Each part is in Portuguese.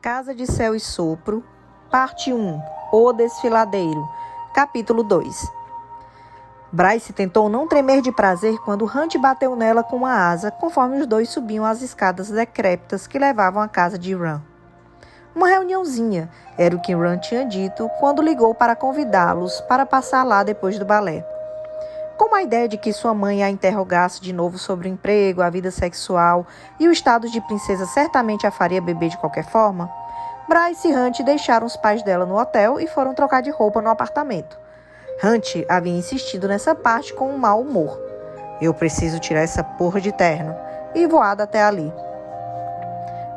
Casa de Céu e Sopro, Parte 1, O Desfiladeiro, Capítulo 2. Bryce tentou não tremer de prazer quando Hunt bateu nela com uma asa, conforme os dois subiam as escadas decrépitas que levavam à casa de Ran. Uma reuniãozinha, era o que Ran tinha dito quando ligou para convidá-los para passar lá depois do balé. Com a ideia de que sua mãe a interrogasse de novo sobre o emprego, a vida sexual e o estado de princesa certamente a faria beber de qualquer forma, Bryce e Hunt deixaram os pais dela no hotel e foram trocar de roupa no apartamento. Hunt havia insistido nessa parte com um mau humor. Eu preciso tirar essa porra de terno. E voado até ali.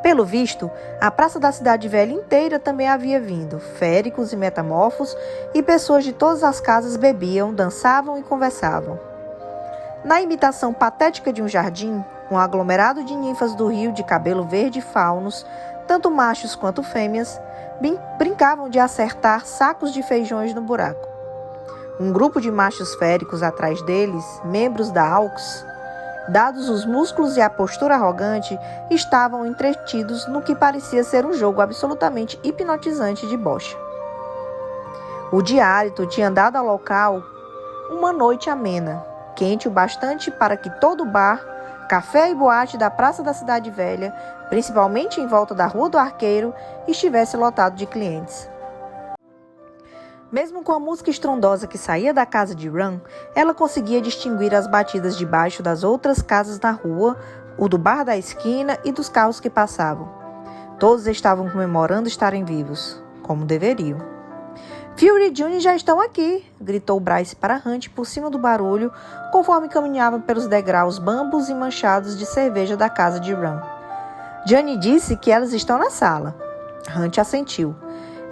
Pelo visto, a praça da cidade velha inteira também havia vindo. Féricos e metamorfos e pessoas de todas as casas bebiam, dançavam e conversavam. Na imitação patética de um jardim, um aglomerado de ninfas do rio de cabelo verde e faunos, tanto machos quanto fêmeas, brincavam de acertar sacos de feijões no buraco. Um grupo de machos féricos atrás deles, membros da AUX, dados os músculos e a postura arrogante, estavam entretidos no que parecia ser um jogo absolutamente hipnotizante de bocha. O diárito tinha dado ao local uma noite amena, quente o bastante para que todo bar, café e boate da Praça da Cidade Velha, principalmente em volta da Rua do Arqueiro, estivesse lotado de clientes. Mesmo com a música estrondosa que saía da casa de Ran, ela conseguia distinguir as batidas de baixo das outras casas na rua, o do bar da esquina e dos carros que passavam. Todos estavam comemorando estarem vivos, como deveriam. Fury e June já estão aqui, gritou Bryce para Hunt por cima do barulho, conforme caminhava pelos degraus bambos e manchados de cerveja da casa de Ran. June disse que elas estão na sala. Hunt assentiu.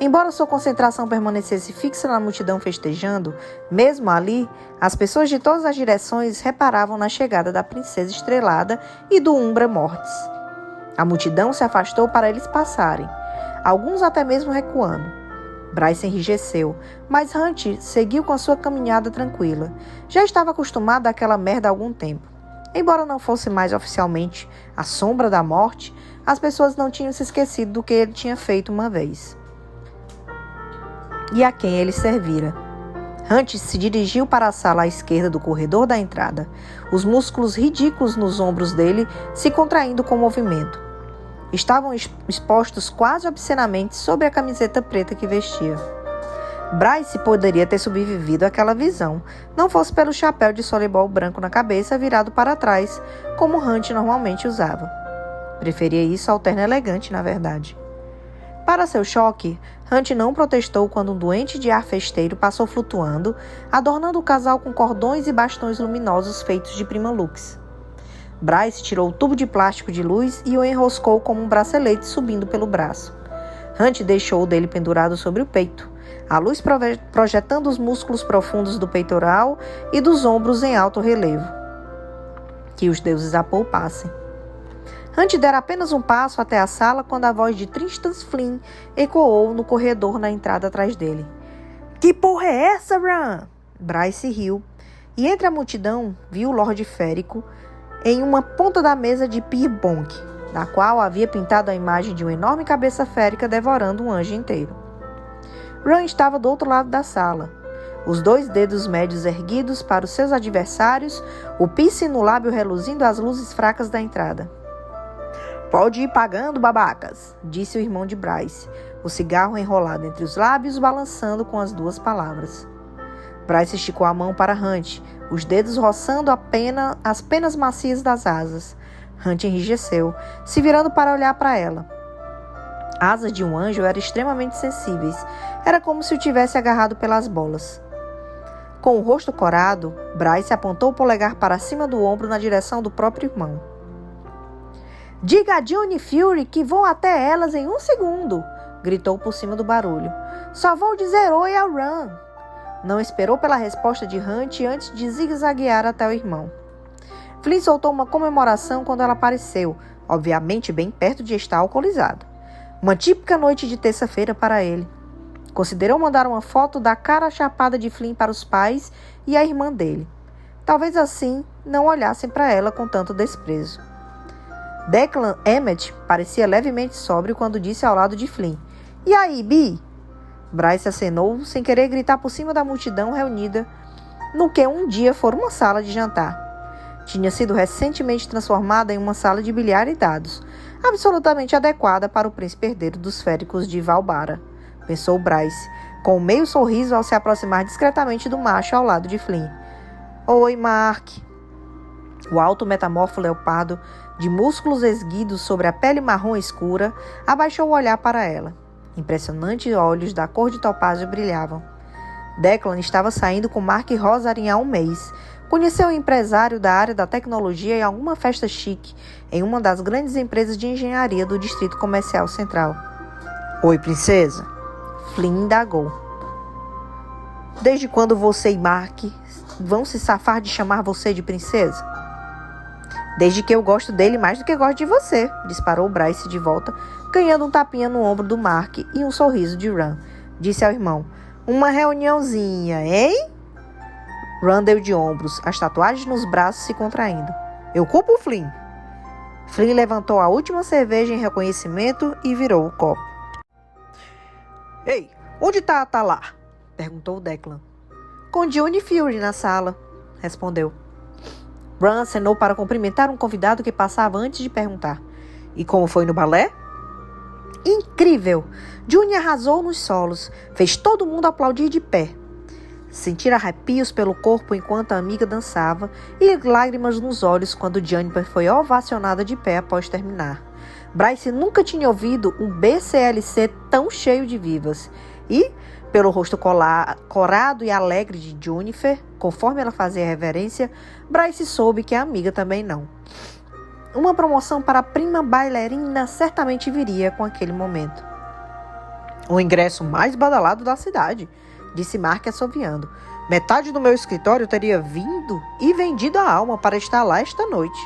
Embora sua concentração permanecesse fixa na multidão festejando, mesmo ali, as pessoas de todas as direções reparavam na chegada da princesa estrelada e do Umbra Mortis. A multidão se afastou para eles passarem, alguns até mesmo recuando. Bryce enrijeceu, mas Hunt seguiu com a sua caminhada tranquila. Já estava acostumado àquela merda há algum tempo. Embora não fosse mais oficialmente a sombra da morte, as pessoas não tinham se esquecido do que ele tinha feito uma vez. E a quem ele servira. Hunt se dirigiu para a sala à esquerda do corredor da entrada, os músculos ridículos nos ombros dele se contraindo com o movimento. Estavam expostos quase obscenamente sobre a camiseta preta que vestia. Bryce poderia ter sobrevivido àquela visão, não fosse pelo chapéu de softball branco na cabeça virado para trás, como Hunt normalmente usava. Preferia isso ao terno elegante, na verdade. Para seu choque, Hunt não protestou quando um doente de ar festeiro passou flutuando, adornando o casal com cordões e bastões luminosos feitos de Primalux. Bryce tirou o tubo de plástico de luz e o enroscou como um bracelete subindo pelo braço. Hunt deixou o dele pendurado sobre o peito, a luz projetando os músculos profundos do peitoral e dos ombros em alto relevo. Que os deuses a poupassem. Hunt dera apenas um passo até a sala quando a voz de Tristan Flynn ecoou no corredor na entrada atrás dele. Que porra é essa, Ran? Bryce riu, e entre a multidão viu o Lorde Férico em uma ponta da mesa de Pier Bonk, da qual havia pintado a imagem de uma enorme cabeça férica devorando um anjo inteiro. Ran estava do outro lado da sala, os dois dedos médios erguidos para os seus adversários, o piercing no lábio reluzindo às luzes fracas da entrada. Pode ir pagando, babacas, disse o irmão de Bryce, o cigarro enrolado entre os lábios, balançando com as duas palavras. Bryce esticou a mão para Hunt, os dedos roçando as penas macias das asas. Hunt enrijeceu, se virando para olhar para ela. Asas de um anjo eram extremamente sensíveis. Era como se o tivesse agarrado pelas bolas. Com o rosto corado, Bryce apontou o polegar para cima do ombro na direção do próprio irmão. Diga a June e Fury que vou até elas em 1 segundo, gritou por cima do barulho. Só vou dizer oi ao Ran. Não esperou pela resposta de Hunt antes de zigue-zaguear até o irmão. Flynn soltou uma comemoração quando ela apareceu, obviamente bem perto de estar alcoolizado. Uma típica noite de terça-feira para ele. Considerou mandar uma foto da cara chapada de Flynn para os pais e a irmã dele. Talvez assim não olhassem para ela com tanto desprezo. Declan Emmett parecia levemente sóbrio quando disse ao lado de Flynn: "E aí, Bi?" Bryce acenou, sem querer gritar por cima da multidão reunida no que um dia fora uma sala de jantar. Tinha sido recentemente transformada em uma sala de bilhar e dados, absolutamente adequada para o príncipe herdeiro dos féricos de Valbara, pensou Bryce, com um meio sorriso ao se aproximar discretamente do macho ao lado de Flynn. "Oi, Mark." O alto metamorfo leopardo, de músculos esguidos sobre a pele marrom escura, abaixou o olhar para ela. Impressionantes olhos da cor de topázio brilhavam. Declan estava saindo com Mark Rosarin há um mês. Conheceu um empresário da área da tecnologia em alguma festa chique, em uma das grandes empresas de engenharia do Distrito Comercial Central. "Oi, princesa?" Flynn indagou. "Desde quando você e Mark vão se safar de chamar você de princesa?" "Desde que eu gosto dele mais do que gosto de você", disparou Bryce de volta, ganhando um tapinha no ombro do Mark e um sorriso de Ran. Disse ao irmão: "Uma reuniãozinha, hein?" Ran deu de ombros, as tatuagens nos braços se contraindo. "Eu culpo o Flynn." Flynn levantou a última cerveja em reconhecimento e virou o copo. "Ei, onde tá a Talar?" perguntou Declan. "Com Johnny Fury na sala", respondeu. Ran acenou para cumprimentar um convidado que passava antes de perguntar: "E como foi no balé?" "Incrível! Johnny arrasou nos solos, fez todo mundo aplaudir de pé." Sentira arrepios pelo corpo enquanto a amiga dançava e lágrimas nos olhos quando Jennifer foi ovacionada de pé após terminar. Bryce nunca tinha ouvido um BCLC tão cheio de vivas e, pelo rosto corado e alegre de Jennifer, conforme ela fazia reverência, Bryce soube que a amiga também não. Uma promoção para a prima bailarina certamente viria com aquele momento. "O ingresso mais badalado da cidade", disse Mark assoviando. "Metade do meu escritório teria vindo e vendido a alma para estar lá esta noite."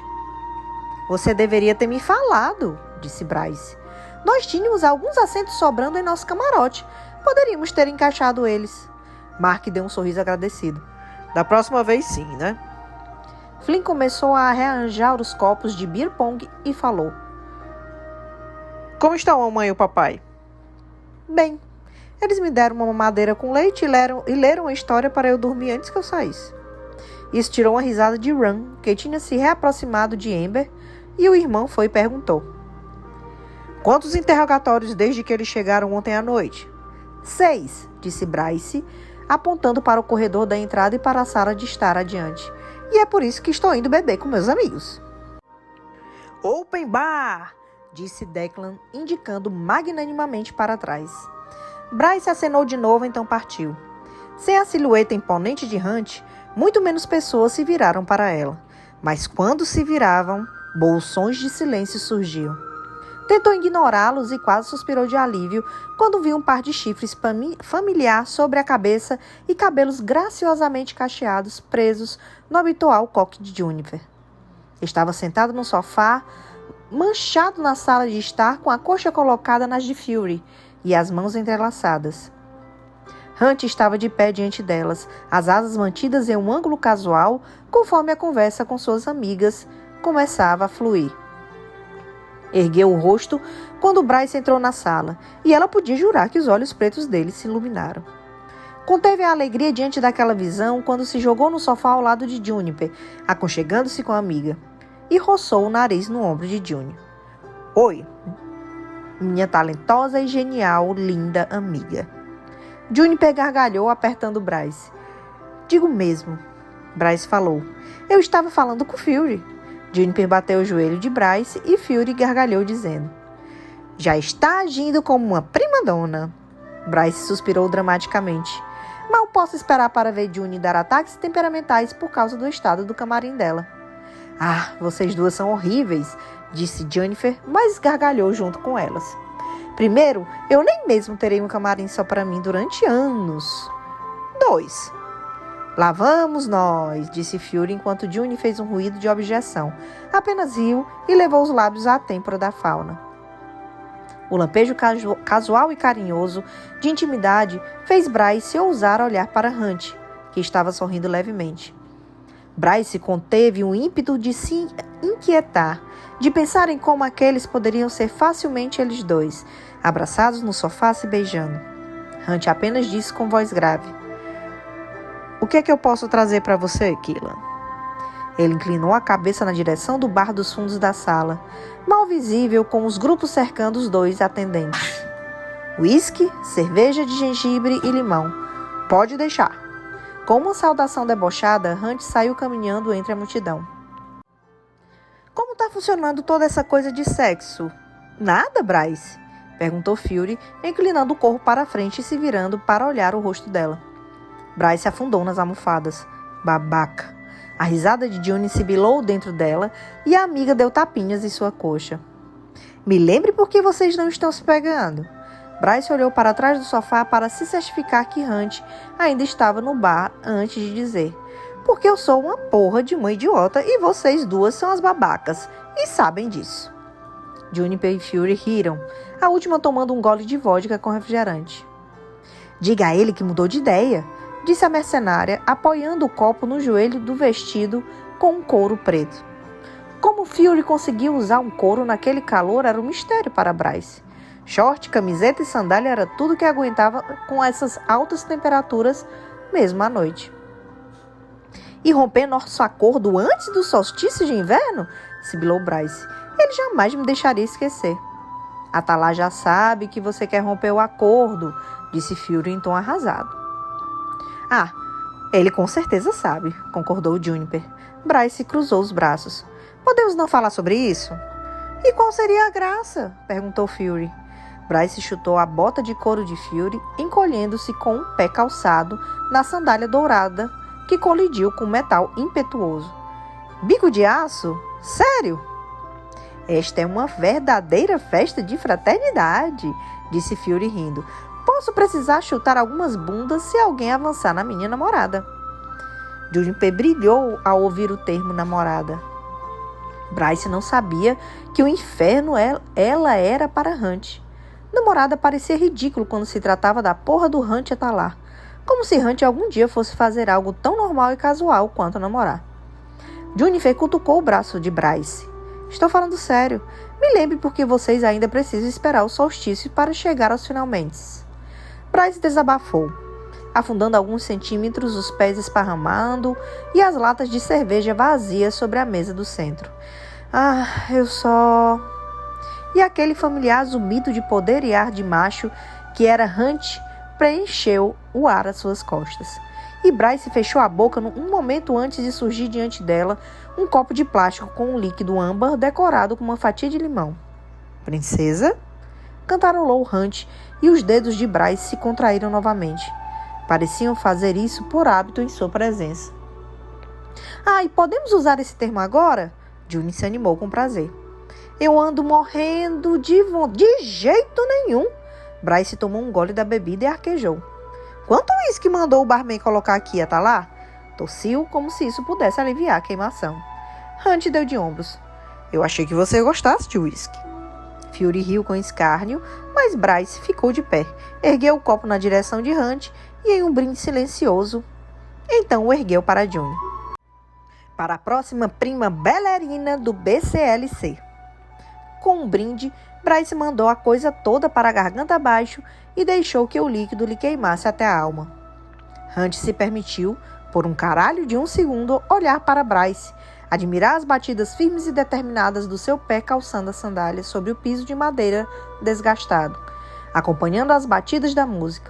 "Você deveria ter me falado", disse Bryce. "Nós tínhamos alguns assentos sobrando em nosso camarote. Poderíamos ter encaixado eles." Mark deu um sorriso agradecido. "Da próxima vez sim, né?" Flynn começou a rearranjar os copos de beer pong e falou: "Como estão a mamãe e o papai?" "Bem, eles me deram uma mamadeira com leite e leram a história para eu dormir antes que eu saísse." Isso tirou uma risada de Ran, que tinha se reaproximado de Amber, e o irmão foi e perguntou: "Quantos interrogatórios desde que eles chegaram ontem à noite?" 6, disse Bryce, apontando para o corredor da entrada e para a sala de estar adiante. "E é por isso que estou indo beber com meus amigos." "Open bar!" disse Declan, indicando magnanimamente para trás. Bryce acenou de novo, então partiu. Sem a silhueta imponente de Hunt, muito menos pessoas se viraram para ela. Mas quando se viravam, bolsões de silêncio surgiam. Tentou ignorá-los e quase suspirou de alívio quando viu um par de chifres familiar sobre a cabeça e cabelos graciosamente cacheados presos no habitual coque de Jennifer. Estava sentado no sofá, manchado na sala de estar, com a coxa colocada nas de Fury e as mãos entrelaçadas. Hunt estava de pé diante delas, as asas mantidas em um ângulo casual, conforme a conversa com suas amigas começava a fluir. Ergueu o rosto quando Bryce entrou na sala, e ela podia jurar que os olhos pretos dele se iluminaram. Conteve a alegria diante daquela visão quando se jogou no sofá ao lado de Juniper, aconchegando-se com a amiga, e roçou o nariz no ombro de Juniper. "Oi, minha talentosa e genial, linda amiga." Juniper gargalhou, apertando Bryce. "Digo mesmo", Bryce falou. "Eu estava falando com Fury." Juniper bateu o joelho de Bryce e Fury gargalhou, dizendo: "Já está agindo como uma prima-dona." Bryce suspirou dramaticamente. "Mal posso esperar para ver Juni dar ataques temperamentais por causa do estado do camarim dela." "Ah, vocês duas são horríveis", disse Jennifer, mas gargalhou junto com elas. "Primeiro, eu nem mesmo terei um camarim só para mim durante anos." 2. "Lá vamos nós", disse Fury enquanto Juni fez um ruído de objeção. Apenas riu e levou os lábios à têmpora da fauna. O lampejo casual e carinhoso de intimidade fez Bryce ousar olhar para Hunt, que estava sorrindo levemente. Bryce conteve um ímpeto de se inquietar, de pensar em como aqueles poderiam ser facilmente eles dois, abraçados no sofá se beijando. Hunt apenas disse com voz grave: "O que é que eu posso trazer para você, Keelan?" Ele inclinou a cabeça na direção do bar dos fundos da sala, mal visível com os grupos cercando os dois atendentes. "Whisky, cerveja de gengibre e limão. Pode deixar." Com uma saudação debochada, Hunt saiu caminhando entre a multidão. "Como está funcionando toda essa coisa de sexo?" "Nada, Bryce?" perguntou Fury, inclinando o corpo para a frente e se virando para olhar o rosto dela. Bryce afundou nas almofadas. "Babaca." A risada de June sibilou dentro dela e a amiga deu tapinhas em sua coxa. "Me lembre por que vocês não estão se pegando." Bryce olhou para trás do sofá para se certificar que Hunt ainda estava no bar antes de dizer: "Porque eu sou uma porra de uma idiota e vocês duas são as babacas e sabem disso." Juniper e Fury riram, a última tomando um gole de vodka com refrigerante. "Diga a ele que mudou de ideia", disse a mercenária, apoiando o copo no joelho do vestido com um couro preto. Como Fury conseguiu usar um couro naquele calor era um mistério para Bryce. Short, camiseta e sandália era tudo que aguentava com essas altas temperaturas, mesmo à noite. "E romper nosso acordo antes do solstício de inverno?" sibilou Bryce. "Ele jamais me deixaria esquecer." "Atalá já sabe que você quer romper o acordo", disse Fury em tom arrasado. "Ah, ele com certeza sabe", concordou Juniper. Bryce cruzou os braços. "Podemos não falar sobre isso?" "E qual seria a graça?" perguntou Fury. Bryce chutou a bota de couro de Fury, encolhendo-se com um pé calçado na sandália dourada que colidiu com o metal impetuoso. "Bico de aço? Sério?" "Esta é uma verdadeira festa de fraternidade", disse Fury rindo. "Posso precisar chutar algumas bundas se alguém avançar na minha namorada." Juniper brilhou ao ouvir o termo namorada. Bryce não sabia que o inferno ela era para Hunt. Namorada parecia ridículo quando se tratava da porra do Hunt Atalá, como se Hunt algum dia fosse fazer algo tão normal e casual quanto namorar. Juniper cutucou o braço de Bryce. "Estou falando sério. Me lembre porque vocês ainda precisam esperar o solstício para chegar aos finalmente." Bryce desabafou, afundando alguns centímetros, os pés esparramando e as latas de cerveja vazias sobre a mesa do centro. "Ah, eu só..." E aquele familiar zumbido de poder e ar de macho que era Hunt preencheu o ar às suas costas. E Bryce fechou a boca um momento antes de surgir diante dela um copo de plástico com um líquido âmbar decorado com uma fatia de limão. "Princesa?" cantarolou Hunt e os dedos de Bryce se contraíram novamente. Pareciam fazer isso por hábito em sua presença. "Ah, e podemos usar esse termo agora?" June se animou com prazer. "Eu ando morrendo de vontade." "De jeito nenhum." Bryce tomou um gole da bebida e arquejou. "Quanto uísque mandou o barman colocar aqui, Atalá?" Tossiu como se isso pudesse aliviar a queimação. Hunt deu de ombros. "Eu achei que você gostasse de uísque." Fury riu com escárnio, mas Bryce ficou de pé, ergueu o copo na direção de Hunt e em um brinde silencioso, então o ergueu para June. "Para a próxima prima bailarina do BCLC." Com um brinde, Bryce mandou a coisa toda para a garganta abaixo e deixou que o líquido lhe queimasse até a alma. Hunt se permitiu, por um caralho de um segundo, olhar para Bryce, admirar as batidas firmes e determinadas do seu pé calçando as sandálias sobre o piso de madeira desgastado, acompanhando as batidas da música.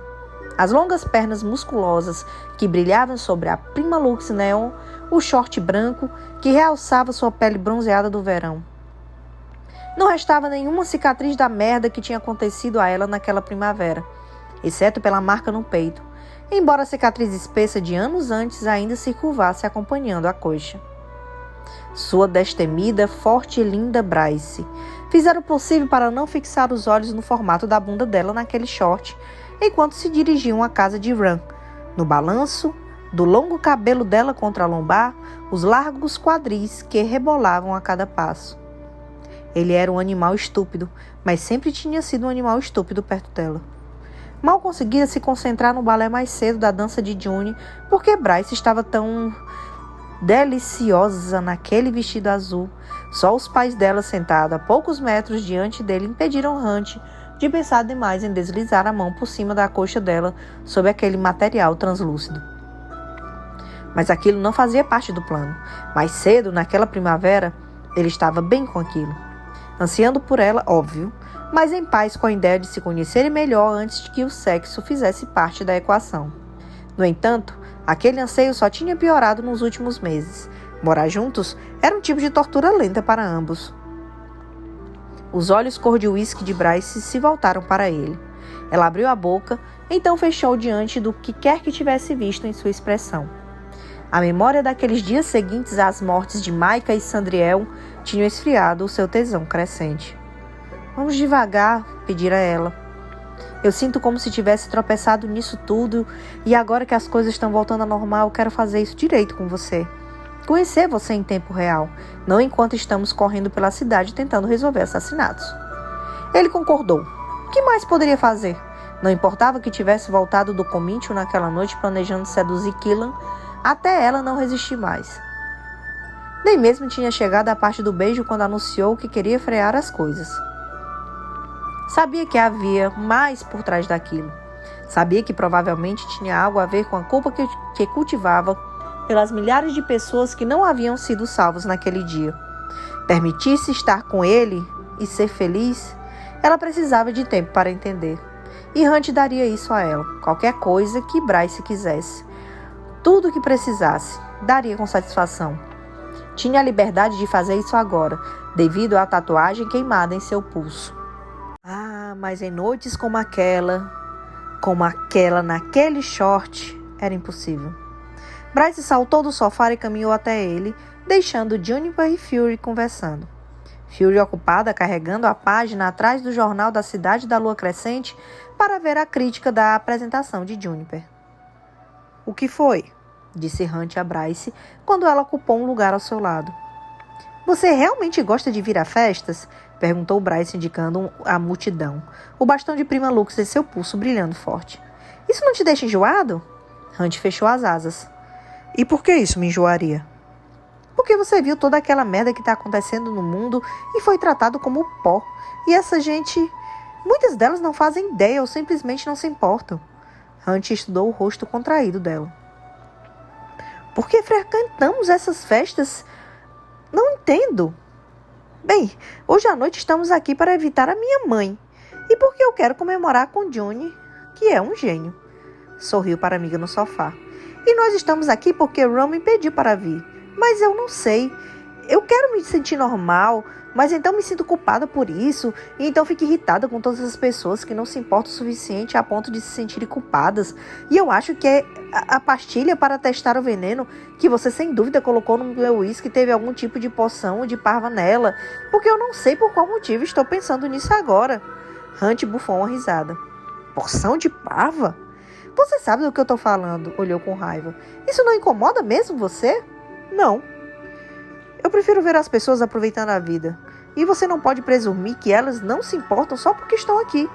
As longas pernas musculosas que brilhavam sobre a Prima Lux Neon, o short branco que realçava sua pele bronzeada do verão. Não restava nenhuma cicatriz da merda que tinha acontecido a ela naquela primavera, exceto pela marca no peito, embora a cicatriz espessa de anos antes ainda se curvasse acompanhando a coxa. Sua destemida, forte e linda Bryce fizeram o possível para não fixar os olhos no formato da bunda dela naquele short, enquanto se dirigiam à casa de Ran, no balanço do longo cabelo dela contra a lombar, os largos quadris que rebolavam a cada passo. Ele era um animal estúpido, mas sempre tinha sido um animal estúpido perto dela. Mal conseguia se concentrar no balé mais cedo da dança de June, porque Bryce estava tão deliciosa naquele vestido azul. Só os pais dela, sentados a poucos metros diante dele, impediram Hunt de pensar demais em deslizar a mão por cima da coxa dela sob aquele material translúcido. Mas aquilo não fazia parte do plano. Mais cedo, naquela primavera, ele estava bem com aquilo. Ansiando por ela, óbvio, mas em paz com a ideia de se conhecerem melhor antes de que o sexo fizesse parte da equação. No entanto, aquele anseio só tinha piorado nos últimos meses. Morar juntos era um tipo de tortura lenta para ambos. Os olhos cor de uísque de Bryce se voltaram para ele. Ela abriu a boca, então fechou diante do que quer que tivesse visto em sua expressão. A memória daqueles dias seguintes às mortes de Micah e Sandriel tinha esfriado o seu tesão crescente. Vamos devagar, pedira ela. Eu sinto como se tivesse tropeçado nisso tudo e agora que as coisas estão voltando ao normal, eu quero fazer isso direito com você. Conhecer você em tempo real, não enquanto estamos correndo pela cidade tentando resolver assassinatos. Ele concordou. O que mais poderia fazer? Não importava que tivesse voltado do comício naquela noite planejando seduzir Killan, até ela não resistir mais. Nem mesmo tinha chegado à parte do beijo quando anunciou que queria frear as coisas. Sabia que havia mais por trás daquilo. Sabia que provavelmente tinha algo a ver com a culpa que cultivava pelas milhares de pessoas que não haviam sido salvos naquele dia. Permitir-se estar com ele e ser feliz, ela precisava de tempo para entender. E Hunt daria isso a ela, qualquer coisa que Bryce quisesse. Tudo o que precisasse, daria com satisfação. Tinha a liberdade de fazer isso agora, devido à tatuagem queimada em seu pulso. Ah, mas em noites como aquela naquele short, era impossível. Bryce saltou do sofá e caminhou até ele, deixando Juniper e Fury conversando. Fury ocupada carregando a página atrás do jornal da Cidade da Lua Crescente para ver a crítica da apresentação de Juniper. O que foi? Disse Hunt a Bryce quando ela ocupou um lugar ao seu lado. Você realmente gosta de vir a festas? Perguntou Bryce indicando a multidão, o bastão de Prima Lux em seu pulso brilhando forte. Isso não te deixa enjoado? Hunt fechou as asas. E por que isso me enjoaria? Porque você viu toda aquela merda que está acontecendo no mundo e foi tratado como pó. E essa gente, muitas delas não fazem ideia ou simplesmente não se importam. Hunt estudou o rosto contraído dela. Por que frequentamos essas festas? Não entendo. Bem, hoje à noite estamos aqui para evitar a minha mãe. E porque eu quero comemorar com Johnny, que é um gênio. Sorriu para a amiga no sofá. E nós estamos aqui porque Ron me pediu para vir. Mas eu não sei. Eu quero me sentir normal, mas então me sinto culpada por isso. E então fico irritada com todas as pessoas que não se importam o suficiente a ponto de se sentirem culpadas. E eu acho que é a pastilha para testar o veneno que você sem dúvida colocou no meu uísque teve algum tipo de poção ou de parva nela. Porque eu não sei por qual motivo estou pensando nisso agora. Hunt bufou uma risada. Poção de parva? Você sabe do que eu estou falando, olhou com raiva. Isso não incomoda mesmo você? Não. Eu prefiro ver as pessoas aproveitando a vida. E você não pode presumir que elas não se importam só porque estão aqui.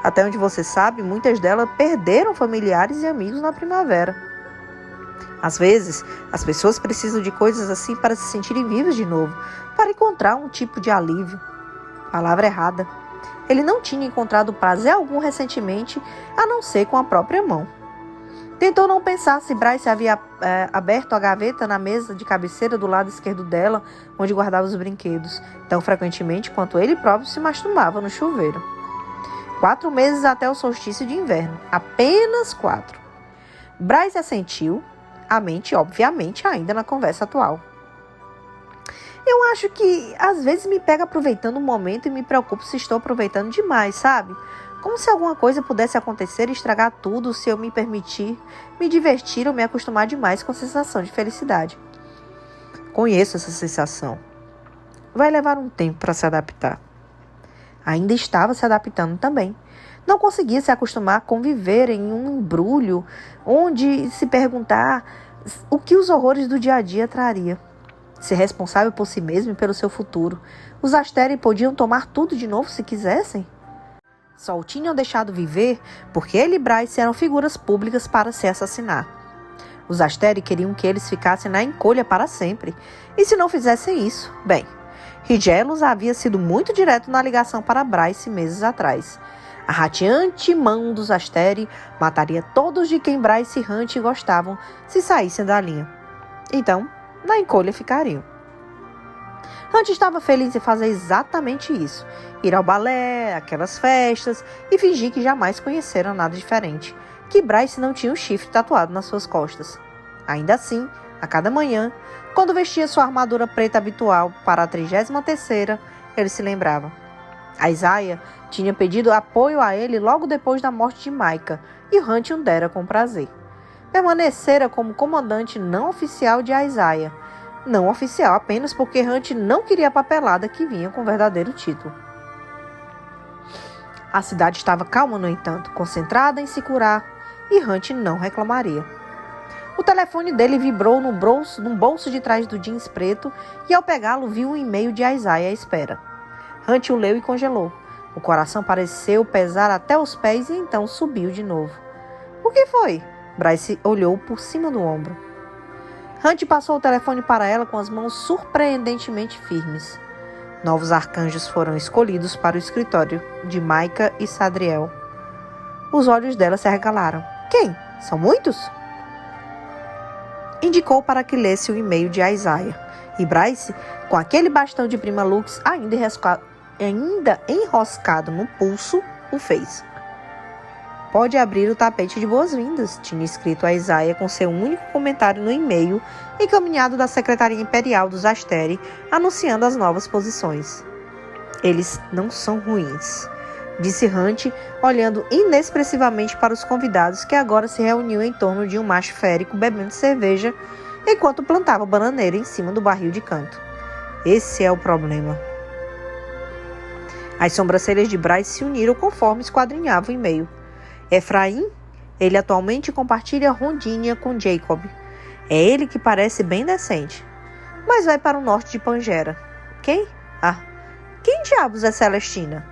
Até onde você sabe, muitas delas perderam familiares e amigos na primavera. Às vezes, as pessoas precisam de coisas assim para se sentirem vivas de novo, para encontrar um tipo de alívio. Palavra errada. Ele não tinha encontrado prazer algum recentemente, a não ser com a própria mão. Tentou não pensar se Bryce havia aberto a gaveta na mesa de cabeceira do lado esquerdo dela, onde guardava os brinquedos, tão frequentemente quanto ele próprio se masturbava no chuveiro. 4 meses até o solstício de inverno. Apenas 4. Bryce assentiu, a mente, obviamente, ainda na conversa atual. Eu acho que, às vezes, me pega aproveitando o momento e me preocupo se estou aproveitando demais, sabe? Como se alguma coisa pudesse acontecer e estragar tudo se eu me permitir, me divertir ou me acostumar demais com a sensação de felicidade. Conheço essa sensação. Vai levar um tempo para se adaptar. Ainda estava se adaptando também. Não conseguia se acostumar a conviver em um embrulho onde se perguntar o que os horrores do dia a dia traria. Ser responsável por si mesmo e pelo seu futuro. Os Asteri podiam tomar tudo de novo se quisessem? Só o tinham deixado viver porque ele e Bryce eram figuras públicas para se assassinar. Os Asteri queriam que eles ficassem na encolha para sempre. E se não fizessem isso, bem, Rigelos havia sido muito direto na ligação para Bryce meses atrás. A rateante mão dos Asteri mataria todos de quem Bryce e Hunt gostavam se saíssem da linha. Então, na encolha ficariam. Hunt estava feliz em fazer exatamente isso. Ir ao balé, aquelas festas e fingir que jamais conheceram nada diferente. Que Bryce não tinha um chifre tatuado nas suas costas. Ainda assim, a cada manhã, quando vestia sua armadura preta habitual para a 33ª, ele se lembrava. A Isaiah tinha pedido apoio a ele logo depois da morte de Micah, e Hunt o dera com prazer. Permanecera como comandante não oficial de Isaiah. Não oficial apenas porque Hunt não queria a papelada que vinha com o verdadeiro título. A cidade estava calma, no entanto, concentrada em se curar, e Hunt não reclamaria. O telefone dele vibrou no bolso de trás do jeans preto e, ao pegá-lo, viu um e-mail de Isaiah à espera. Hunt o leu e congelou. O coração pareceu pesar até os pés e então subiu de novo. O que foi? Bryce olhou por cima do ombro. Hunt passou o telefone para ela com as mãos surpreendentemente firmes. Novos arcanjos foram escolhidos para o escritório de Micah e Sadriel. Os olhos dela se arregalaram. Quem? São muitos? Indicou para que lesse o e-mail de Isaiah. E Bryce, com aquele bastão de Prima Lux ainda enroscado no pulso, o fez. Pode abrir o tapete de boas-vindas, tinha escrito a Isaiah com seu único comentário no e-mail, encaminhado da Secretaria Imperial dos Asteri, anunciando as novas posições. Eles não são ruins, disse Hunt, olhando inexpressivamente para os convidados que agora se reuniam em torno de um macho férico bebendo cerveja, enquanto plantava bananeira em cima do barril de canto. Esse é o problema. As sobrancelhas de Bryce se uniram conforme esquadrinhava o e-mail. Efraim, ele atualmente compartilha rondinha com Jacob. É ele que parece bem decente. Mas vai para o norte de Pangera. Quem? Quem diabos é Celestina?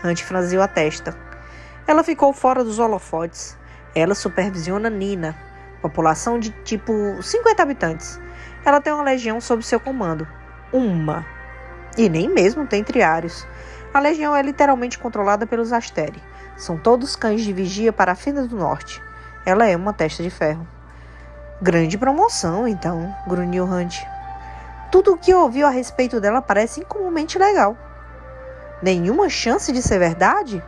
Hunt franziu a testa. Ela ficou fora dos holofotes. Ela supervisiona Nina, população de tipo 50 habitantes. Ela tem uma legião sob seu comando. Uma. E nem mesmo tem triários. A legião é literalmente controlada pelos Asteri. São todos cães de vigia para a Fenda do Norte. Ela é uma testa de ferro. Grande promoção, então, grunhiu Hunt. Tudo o que ouviu a respeito dela parece incomumente legal. Nenhuma chance de ser verdade?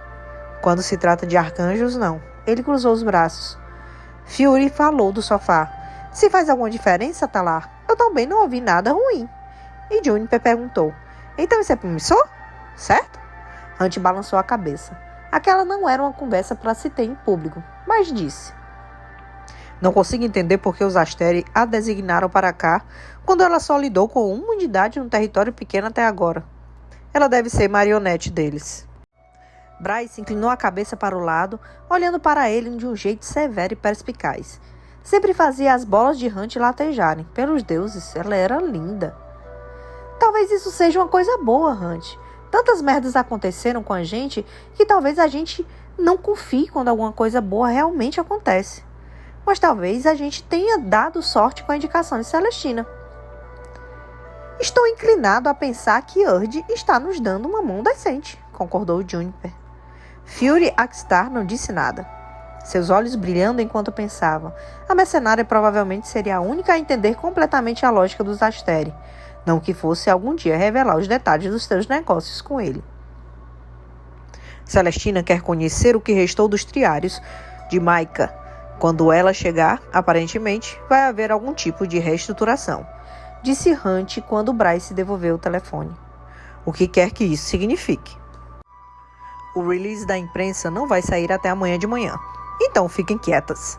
Quando se trata de arcanjos, não. Ele cruzou os braços. Fury falou do sofá. Se faz alguma diferença, Talar? Eu também não ouvi nada ruim. E Juniper perguntou. Então isso é promissor? Certo? Hunt balançou a cabeça. Aquela não era uma conversa para se ter em público, mas disse. Não consigo entender por que os Asteri a designaram para cá, quando ela só lidou com uma unidade num território pequeno até agora. Ela deve ser marionete deles. Bryce inclinou a cabeça para o lado, olhando para ele de um jeito severo e perspicaz. Sempre fazia as bolas de Hunt latejarem. Pelos deuses, ela era linda. Talvez isso seja uma coisa boa, Hunt. Tantas merdas aconteceram com a gente que talvez a gente não confie quando alguma coisa boa realmente acontece. Mas talvez a gente tenha dado sorte com a indicação de Celestina. Estou inclinado a pensar que Urd está nos dando uma mão decente, concordou Juniper. Fury Axtar não disse nada. Seus olhos brilhando enquanto pensava. A mercenária provavelmente seria a única a entender completamente a lógica dos Asteri. Não que fosse algum dia revelar os detalhes dos seus negócios com ele. Celestina quer conhecer o que restou dos triários de Micah. Quando ela chegar, aparentemente, vai haver algum tipo de reestruturação, disse Hunt quando Bryce devolveu o telefone. O que quer que isso signifique. O release da imprensa não vai sair até amanhã de manhã, então fiquem quietas.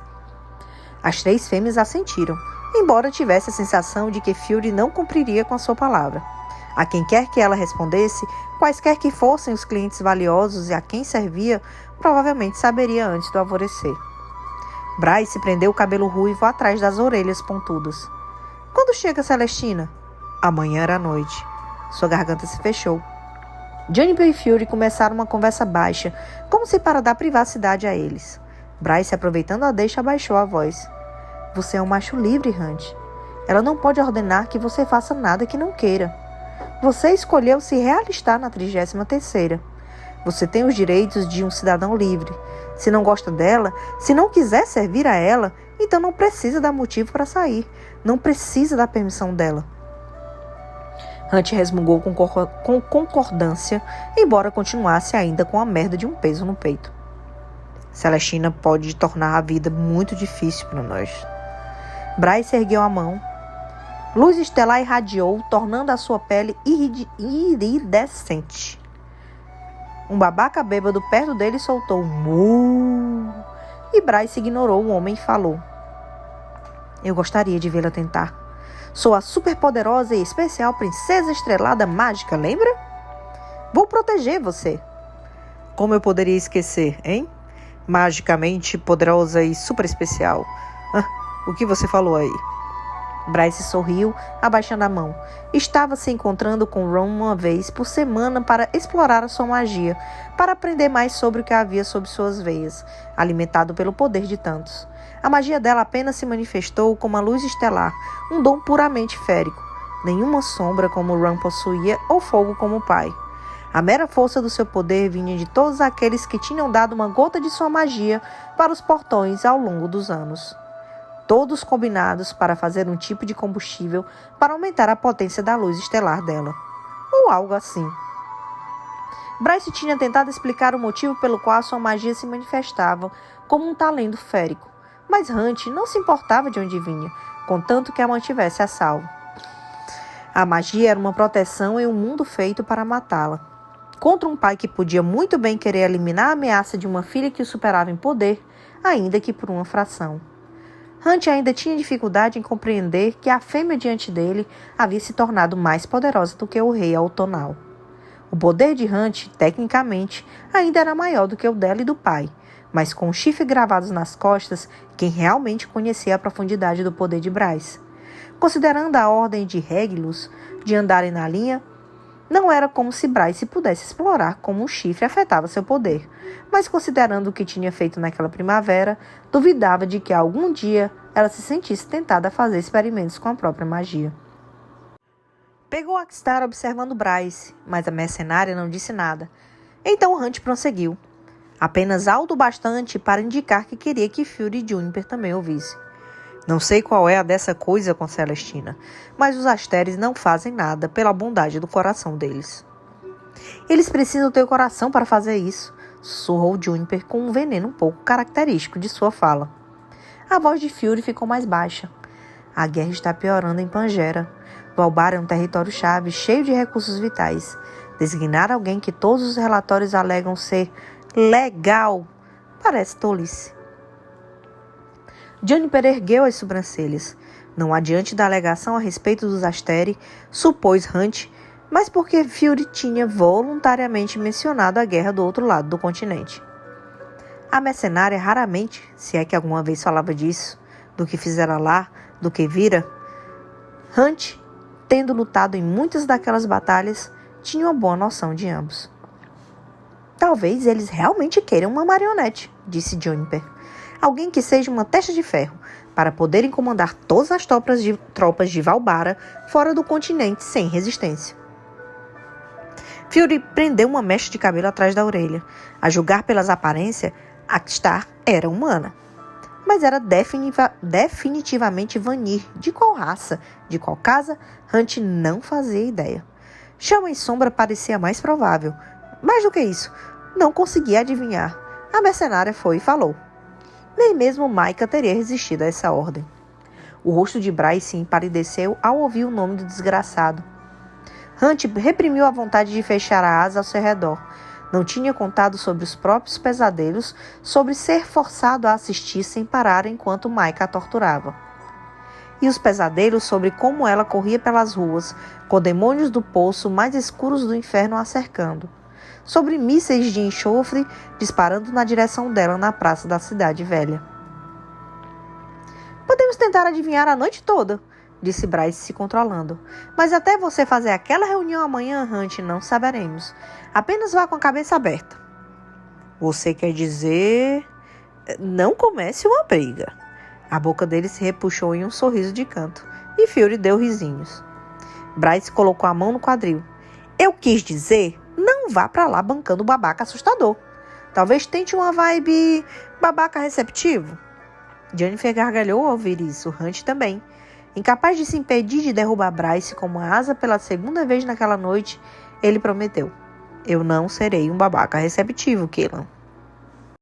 As 3 fêmeas assentiram, embora tivesse a sensação de que Fury não cumpriria com a sua palavra. A quem quer que ela respondesse, quaisquer que fossem os clientes valiosos e a quem servia, provavelmente saberia antes do alvorecer. Bryce prendeu o cabelo ruivo atrás das orelhas pontudas. Quando chega Celestina? Amanhã era noite. Sua garganta se fechou. Juniper e Fury começaram uma conversa baixa, como se para dar privacidade a eles. Bryce, aproveitando a deixa, abaixou a voz. Você é um macho livre, Hunt. Ela não pode ordenar que você faça nada que não queira. Você escolheu se realistar na 33ª. Você tem os direitos de um cidadão livre. Se não gosta dela, se não quiser servir a ela, então não precisa dar motivo para sair. Não precisa da permissão dela. Hunt resmungou com concordância, embora continuasse ainda com a merda de um peso no peito. Celestina pode tornar a vida muito difícil para nós. Bryce ergueu a mão. Luz estelar irradiou, tornando a sua pele iridescente. Um babaca bêbado perto dele soltou um mu. E Bryce ignorou o homem e falou: Eu gostaria de vê-la tentar. Sou a superpoderosa e especial princesa estrelada mágica, lembra? Vou proteger você. Como eu poderia esquecer, hein? Magicamente poderosa e super especial. O que você falou aí? Bryce sorriu, abaixando a mão. Estava se encontrando com Ron uma vez por semana para explorar a sua magia, para aprender mais sobre o que havia sob suas veias, alimentado pelo poder de tantos. A magia dela apenas se manifestou como a luz estelar, um dom puramente férico. Nenhuma sombra como Ron possuía ou fogo como o pai. A mera força do seu poder vinha de todos aqueles que tinham dado uma gota de sua magia para os portões ao longo dos anos. Todos combinados para fazer um tipo de combustível para aumentar a potência da luz estelar dela. Ou algo assim. Bryce tinha tentado explicar o motivo pelo qual sua magia se manifestava como um talento férico, mas Hunt não se importava de onde vinha, contanto que a mantivesse a salvo. A magia era uma proteção em um mundo feito para matá-la. Contra um pai que podia muito bem querer eliminar a ameaça de uma filha que o superava em poder, ainda que por uma fração. Hunt ainda tinha dificuldade em compreender que a fêmea diante dele havia se tornado mais poderosa do que o rei autonal. O poder de Hunt, tecnicamente, ainda era maior do que o dela e do pai, mas com os chifres gravados nas costas, quem realmente conhecia a profundidade do poder de Bryce. Considerando a ordem de Regulus de andarem na linha, não era como se Bryce pudesse explorar como um chifre afetava seu poder, mas considerando o que tinha feito naquela primavera, duvidava de que algum dia ela se sentisse tentada a fazer experimentos com a própria magia. Pegou Axtar observando Bryce, mas a mercenária não disse nada. Então Hunt prosseguiu, apenas alto o bastante para indicar que queria que Fury e Juniper também ouvissem. Não sei qual é a dessa coisa com Celestina, mas os Asteres não fazem nada pela bondade do coração deles. Eles precisam ter o coração para fazer isso, sussurrou Juniper com um veneno um pouco característico de sua fala. A voz de Fury ficou mais baixa. A guerra está piorando em Pangera. Valbar é um território-chave cheio de recursos vitais. Designar alguém que todos os relatórios alegam ser legal parece tolice. Juniper ergueu as sobrancelhas. Não adiante da alegação a respeito dos Asteri, supôs Hunt, mas porque Fury tinha voluntariamente mencionado a guerra do outro lado do continente. A mercenária raramente, se é que alguma vez falava disso, do que fizera lá, do que vira. Hunt, tendo lutado em muitas daquelas batalhas, tinha uma boa noção de ambos. Talvez eles realmente queiram uma marionete, disse Juniper. Alguém que seja uma testa de ferro, para poderem comandar todas as tropas de Valbara fora do continente sem resistência. Fury prendeu uma mecha de cabelo atrás da orelha. A julgar pelas aparências, Axtar era humana. Mas era definitivamente Vanir. De qual raça, de qual casa, Hunt não fazia ideia. Chama e Sombra parecia mais provável. Mais do que isso, não conseguia adivinhar. A mercenária foi e falou. Nem mesmo Micah teria resistido a essa ordem. O rosto de Bryce empalideceu ao ouvir o nome do desgraçado. Hunt reprimiu a vontade de fechar a asa ao seu redor. Não tinha contado sobre os próprios pesadelos, sobre ser forçado a assistir sem parar enquanto Micah a torturava. E os pesadelos sobre como ela corria pelas ruas, com demônios do poço mais escuros do inferno a cercando. Sobre mísseis de enxofre disparando na direção dela na praça da cidade velha. Podemos tentar adivinhar a noite toda, disse Bryce se controlando. Mas até você fazer aquela reunião amanhã, Hunt, não saberemos. Apenas vá com a cabeça aberta. Você quer dizer... Não comece uma briga. A boca dele se repuxou em um sorriso de canto e Fury deu risinhos. Bryce colocou a mão no quadril. Eu quis dizer, não vá pra lá bancando babaca assustador. Talvez tente uma vibe babaca receptivo. Jennifer gargalhou ao ouvir isso, Hunt também. Incapaz de se impedir de derrubar Bryce como a asa pela segunda vez naquela noite, ele prometeu. Eu não serei um babaca receptivo, Keelan.